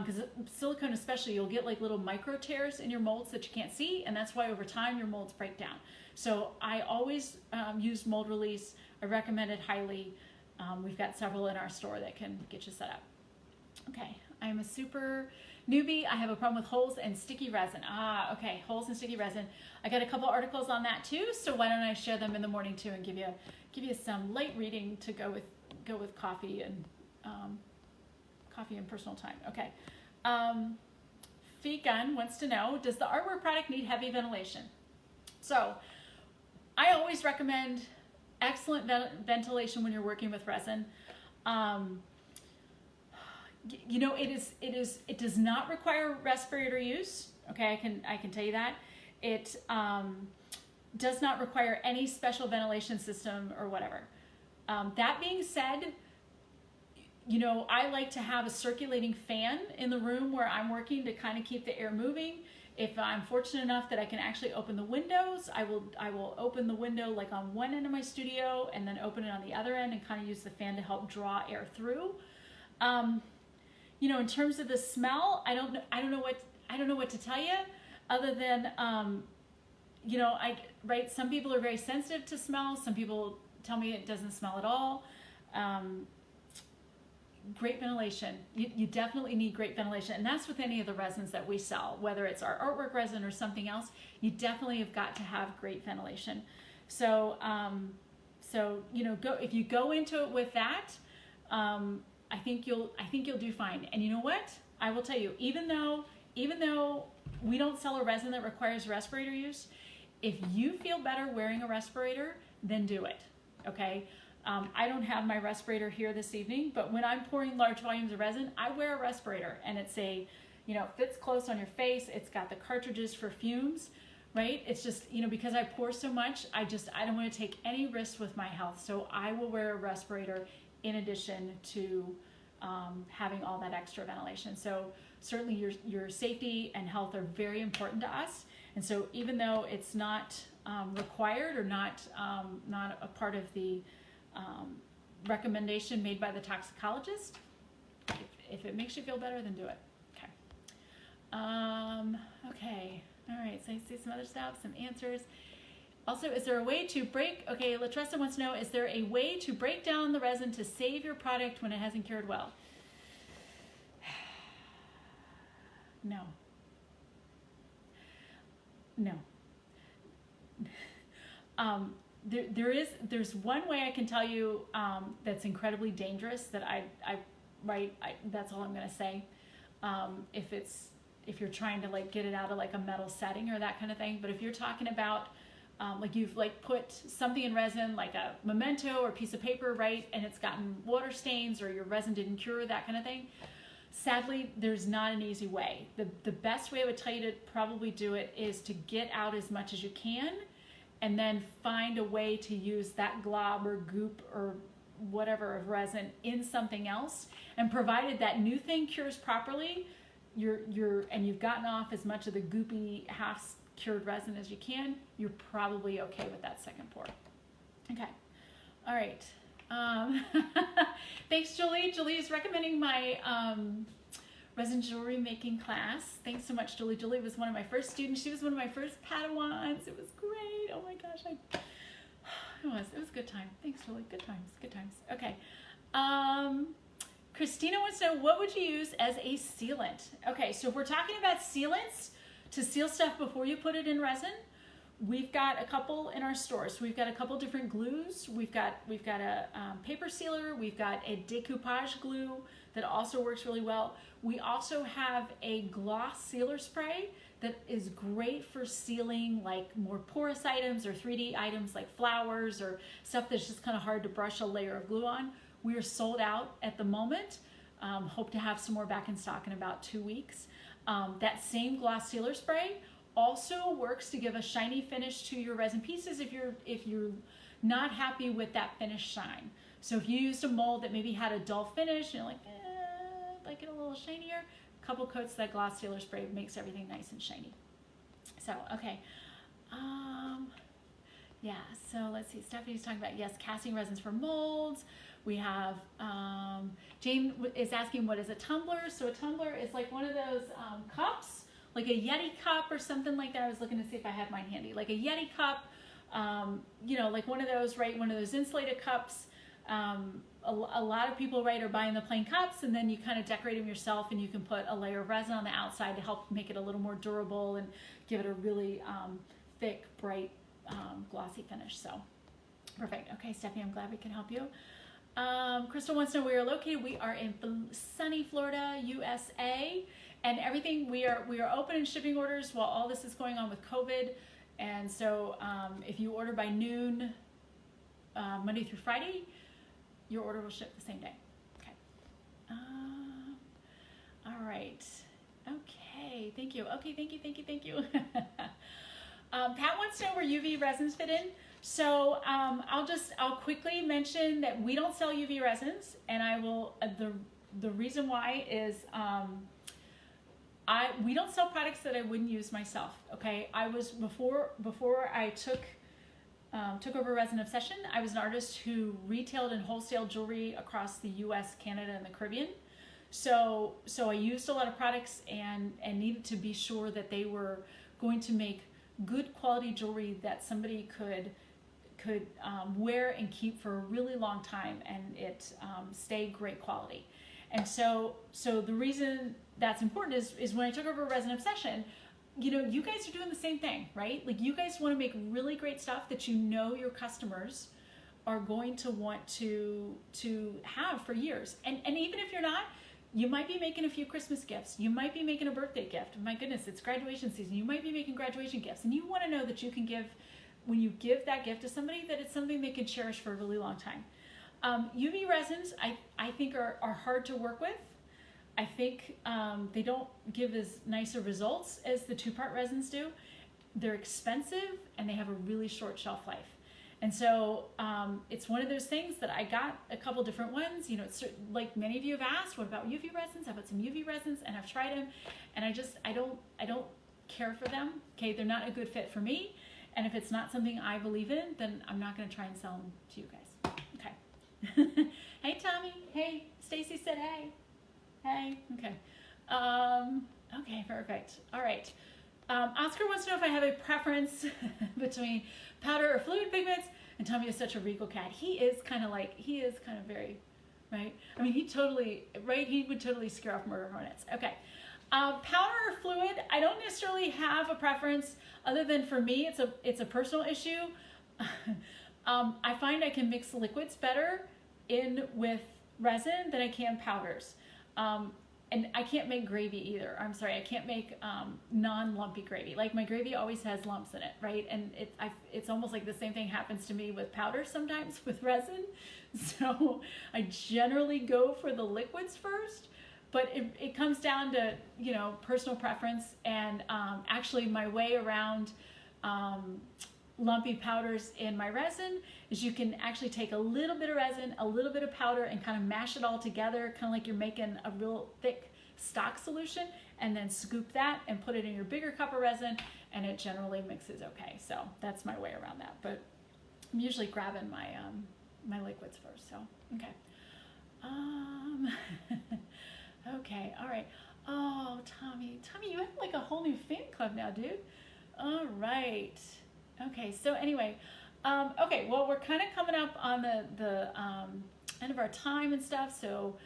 A: Because silicone especially, you'll get like little micro tears in your molds that you can't see, and that's why over time your molds break down. So I always use mold release. I recommend it highly. We've got several in our store that can get you set up. Okay, I'm a super newbie. I have a problem with holes and sticky resin. Okay, holes and sticky resin. I got a couple articles on that too, so why don't I share them in the morning too and give you some light reading to go with coffee and personal time. Okay. Fee Gun wants to know, does the artwork product need heavy ventilation? So I always recommend excellent ventilation when you're working with resin. You know, it does not require respirator use. Okay, I can tell you that. It does not require any special ventilation system or whatever. That being said, you know, I like to have a circulating fan in the room where I'm working to kind of keep the air moving. If I'm fortunate enough that I can actually open the windows, I will open the window like on one end of my studio and then open it on the other end and kind of use the fan to help draw air through. You know, in terms of the smell, I don't know what to tell you, other than you know, some people are very sensitive to smell. Some people tell me it doesn't smell at all. Great ventilation. You definitely need great ventilation, and that's with any of the resins that we sell, whether it's our artwork resin or something else. You definitely have got to have great ventilation. So, you know, if you go into it with that, I think you'll do fine. And you know what? I will tell you, even though we don't sell a resin that requires respirator use, if you feel better wearing a respirator, then do it. Okay. I don't have my respirator here this evening, but when I'm pouring large volumes of resin, I wear a respirator, and it's fits close on your face. It's got the cartridges for fumes, right? It's just, you know, because I pour so much, I don't want to take any risks with my health. So I will wear a respirator in addition to having all that extra ventilation. So certainly your safety and health are very important to us. And so even though it's not required or not a part of the recommendation made by the toxicologist, if it makes you feel better, then do it. Okay. Okay. All right. So I see some other stuff, some answers. Also, is there a way to okay, Latressa wants to know, is there a way to break down the resin to save your product when it hasn't cured well? No. No. There's one way I can tell you that's incredibly dangerous that that's all I'm going to say. If you're trying to like get it out of like a metal setting or that kind of thing, but if you're talking about like you've like put something in resin like a memento or piece of paper, right, and it's gotten water stains or your resin didn't cure, that kind of thing, sadly there's not an easy way. The best way I would tell you to probably do it is to get out as much as you can and then find a way to use that glob or goop or whatever of resin in something else, and provided that new thing cures properly, and you've gotten off as much of the goopy half cured resin as you can, you're probably okay with that second pour. Okay. All right. Thanks, Julie. Julie is recommending my resin jewelry making class. Thanks so much, Julie. Julie was one of my first students. She was one of my first Padawans. It was great. Oh my gosh. It was a good time. Thanks, Julie. Good times. Good times. Okay. Christina wants to know, what would you use as a sealant? Okay, so if we're talking about sealants to seal stuff before you put it in resin, we've got a couple in our stores. We've got a couple different glues. We've got a paper sealer. We've got a decoupage glue that also works really well. We also have a gloss sealer spray that is great for sealing like more porous items or 3D items like flowers or stuff that's just kind of hard to brush a layer of glue on. We are sold out at the moment. Hope to have some more back in stock in about 2 weeks. That same gloss sealer spray also works to give a shiny finish to your resin pieces if you're not happy with that finish shine. So if you used a mold that maybe had a dull finish and you're like, I'd like it a little shinier, a couple coats of that gloss sealer spray makes everything nice and shiny. So, okay. Yeah, so let's see. Stephanie's talking about, yes, casting resins for molds. We have, Jane is asking, what is a tumbler? So a tumbler is like one of those cups, like a Yeti cup or something like that. I was looking to see if I had mine handy. Like a Yeti cup, you know, like one of those, right? One of those insulated cups. A lot of people, right, are buying the plain cups, and then you kind of decorate them yourself, and you can put a layer of resin on the outside to help make it a little more durable and give it a really thick, bright, glossy finish. So perfect. Okay, Stephanie, I'm glad we can help you. Crystal wants to know where you're located. We are in sunny Florida, USA, and everything, we are open in shipping orders while all this is going on with COVID. And so if you order by noon, Monday through Friday, your order will ship the same day. Okay. All right. Okay. Thank you. Okay. Thank you. Pat wants to know where UV resins fit in. So I'll quickly mention that we don't sell UV resins, and I will, the reason why is, we don't sell products that I wouldn't use myself. Okay. I was, before I took over Resin Obsession, I was an artist who retailed and wholesaled jewelry across the US, Canada, and the Caribbean. So I used a lot of products and needed to be sure that they were going to make good quality jewelry that somebody could wear and keep for a really long time, and it stay great quality. And so the reason that's important is when I took over Resin Obsession, you know, you guys are doing the same thing, right? Like, you guys want to make really great stuff that you know your customers are going to want to have for years. And even if you're not, you might be making a few Christmas gifts. You might be making a birthday gift. My goodness, it's graduation season. You might be making graduation gifts. And you want to know that you can give, when you give that gift to somebody, that it's something they can cherish for a really long time. UV resins, I think are hard to work with. I think they don't give as nice a results as the two-part resins do. They're expensive, and they have a really short shelf life. And so it's one of those things that I got a couple different ones. You know, it's like many of you have asked, what about UV resins? How about some UV resins? And I've tried them, and I don't care for them. Okay, they're not a good fit for me. And if it's not something I believe in, then I'm not going to try and sell them to you guys. Okay. Hey, Tommy. Hey, Stacy said hey. Hey. Okay. Okay, perfect. All right. Oscar wants to know if I have a preference between powder or fluid pigments, and Tommy is such a regal cat. He is kind of very, right? I mean, he would totally scare off murder hornets. Okay. Powder or fluid, I don't necessarily have a preference other than for me, it's a personal issue. I find I can mix liquids better in with resin than I can powders. And I can't make gravy either. I'm sorry, I can't make non-lumpy gravy. Like my gravy always has lumps in it, right? And it's almost like the same thing happens to me with powder sometimes with resin. So I generally go for the liquids first, but it comes down to, you know, personal preference. And actually my way around lumpy powders in my resin is you can actually take a little bit of resin, a little bit of powder, and kind of mash it all together, kind of like you're making a real thick stock solution, and then scoop that and put it in your bigger cup of resin, and it generally mixes okay. So that's my way around that. But I'm usually grabbing my my liquids first. So okay. Okay, all right. Oh, Tommy, you have like a whole new fan club now, dude. All right. Okay, so anyway, okay, well, we're kind of coming up on the end of our time and stuff, so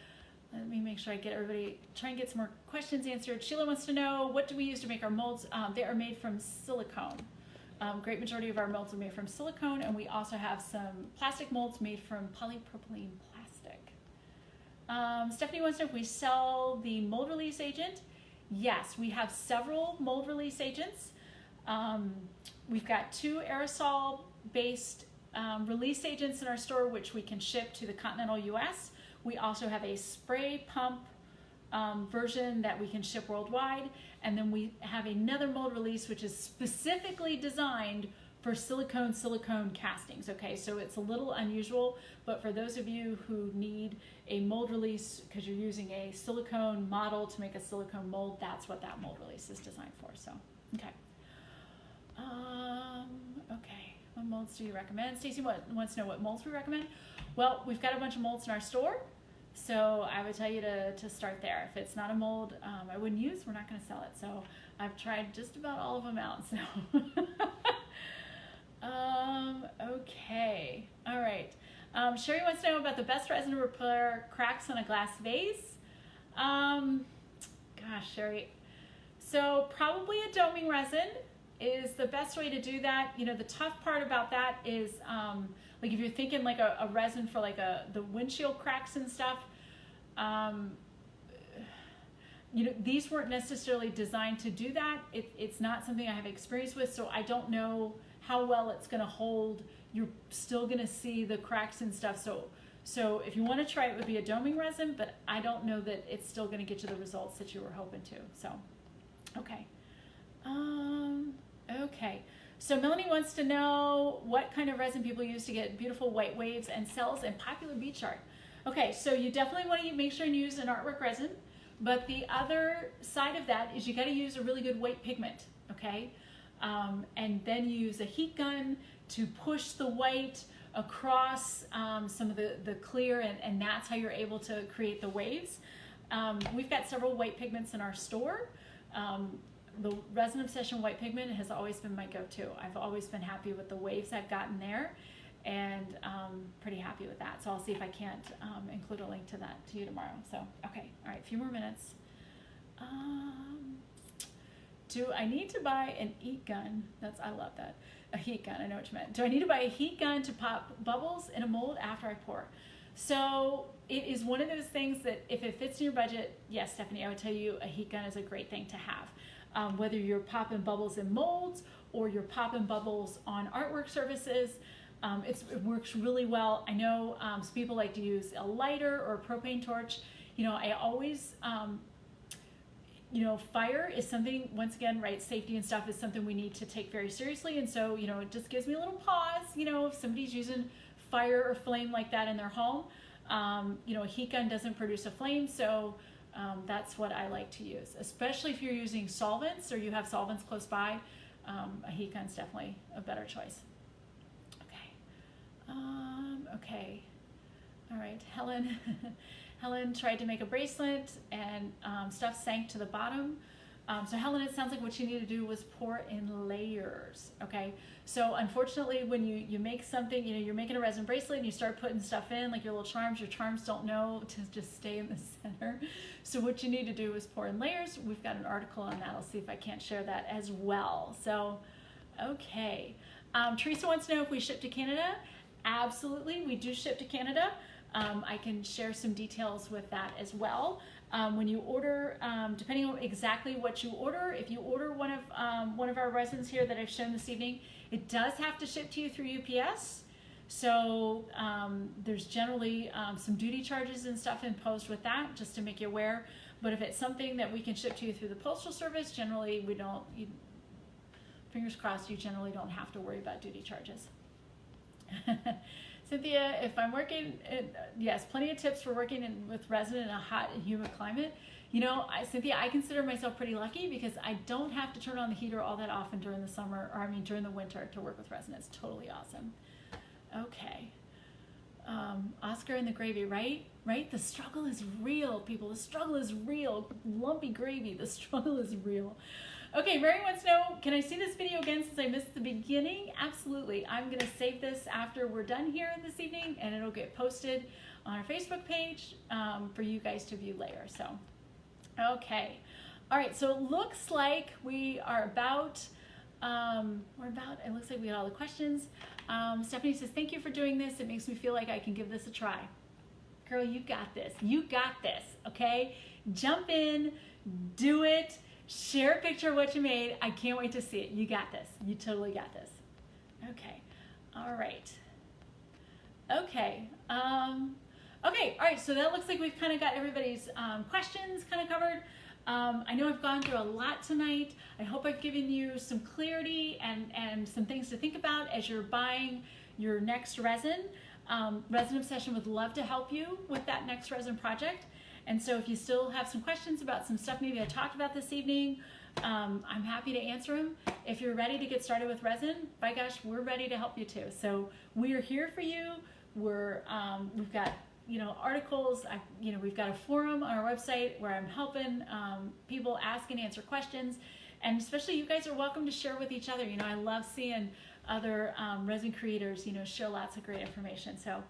A: let me make sure I get everybody, try and get some more questions answered. Sheila wants to know, what do we use to make our molds? They are made from silicone. Great majority of our molds are made from silicone, and we also have some plastic molds made from polypropylene plastic. Stephanie wants to know if we sell the mold release agent. Yes, we have several mold release agents. We've got 2 aerosol-based release agents in our store, which we can ship to the continental US. We also have a spray pump version that we can ship worldwide. And then we have another mold release, which is specifically designed for silicone castings. Okay, so it's a little unusual, but for those of you who need a mold release because you're using a silicone model to make a silicone mold, that's what that mold release is designed for. So, okay. Okay, what molds do you recommend? Stacy wants to know what molds we recommend. Well, we've got a bunch of molds in our store, so I would tell you to start there. If it's not a mold I wouldn't use, we're not going to sell it. So I've tried just about all of them out. So okay, all right. Sherry wants to know about the best resin to repair cracks on a glass vase. Gosh, Sherry. So probably a Domine resin is the best way to do that. You know, the tough part about that is, like if you're thinking like a resin for like the windshield cracks and stuff, you know, these weren't necessarily designed to do that. It's not something I have experience with, so I don't know how well it's gonna hold. You're still gonna see the cracks and stuff. So if you wanna try it, would be a Domine resin, but I don't know that it's still gonna get you the results that you were hoping to, so, okay. Okay, so Melanie wants to know what kind of resin people use to get beautiful white waves and cells in popular beach art. Okay, so you definitely want to make sure and use an artwork resin, but the other side of that is you got to use a really good white pigment, okay? And then use a heat gun to push the white across some of the clear, and that's how you're able to create the waves. We've got several white pigments in our store. The Resin Obsession white pigment has always been my go-to. I've always been happy with the waves I've gotten there, and pretty happy with that. So I'll see if I can't include a link to that to you tomorrow. So, okay, all right, a few more minutes. Do I need to buy an heat gun? I love that. A heat gun, I know what you meant. Do I need to buy a heat gun to pop bubbles in a mold after I pour? So it is one of those things that if it fits in your budget, yes, Stephanie, I would tell you a heat gun is a great thing to have. Whether you're popping bubbles in molds or you're popping bubbles on artwork surfaces, it works really well. I know some people like to use a lighter or a propane torch. You know, I always, You know, fire is something, once again, right, safety and stuff is something we need to take very seriously. And so, you know, it just gives me a little pause, you know, if somebody's using fire or flame like that in their home. You know, a heat gun doesn't produce a flame, so that's what I like to use, especially if you're using solvents or you have solvents close by. A heat gun's definitely a better choice. Okay. Okay. All right, Helen. Helen tried to make a bracelet and stuff sank to the bottom. So Helen, it sounds like what you need to do was pour in layers, okay? So unfortunately, when you make something, you know, you're making a resin bracelet and you start putting stuff in, like your charms don't know to just stay in the center. So what you need to do is pour in layers. We've got an article on that. I'll see if I can't share that as well. So, okay. Teresa wants to know if we ship to Canada. Absolutely, we do ship to Canada. I can share some details with that as well. When you order, depending on exactly what you order, if you order one of our resins here that I've shown this evening, it does have to ship to you through UPS. So there's generally some duty charges and stuff imposed with that, just to make you aware. But if it's something that we can ship to you through the Postal Service, generally we don't, fingers crossed, you generally don't have to worry about duty charges. Cynthia, if I'm working, yes, plenty of tips for working with resin in a hot and humid climate. You know, Cynthia, I consider myself pretty lucky because I don't have to turn on the heater all that often during the summer, or I mean during the winter, to work with resin. It's totally awesome. Okay. Oscar and the gravy, right? Right? The struggle is real, people. The struggle is real. Lumpy gravy, the struggle is real. Okay, Mary wants to know, can I see this video again since I missed the beginning? Absolutely. I'm going to save this after we're done here this evening, and it'll get posted on our Facebook page for you guys to view later. So, okay. All right, so it looks like we are about, it looks like we got all the questions. Stephanie says, thank you for doing this. It makes me feel like I can give this a try. Girl, you got this. You got this, okay? Jump in, do it. Share a picture of what you made. I can't wait to see it. You got this. You totally got this. Okay. All right. Okay. Okay. All right. So that looks like we've kind of got everybody's questions kind of covered. I know I've gone through a lot tonight. I hope I've given you some clarity and some things to think about as you're buying your next resin. Resin Obsession would love to help you with that next resin project. And so if you still have some questions about some stuff maybe I talked about this evening, I'm happy to answer them. If you're ready to get started with resin, by gosh, we're ready to help you too. So we are here for you. We've got, you know, articles. We've got a forum on our website where I'm helping people ask and answer questions. And especially you guys are welcome to share with each other. You know, I love seeing other resin creators, you know, share lots of great information. So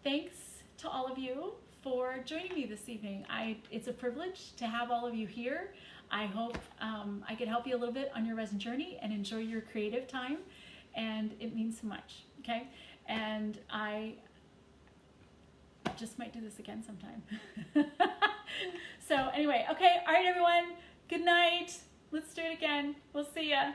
A: thanks to all of you for joining me this evening. It's a privilege to have all of you here. I hope I could help you a little bit on your resin journey and enjoy your creative time, and it means so much, okay? And I just might do this again sometime. So anyway, okay, all right everyone, good night. Let's do it again. We'll see ya.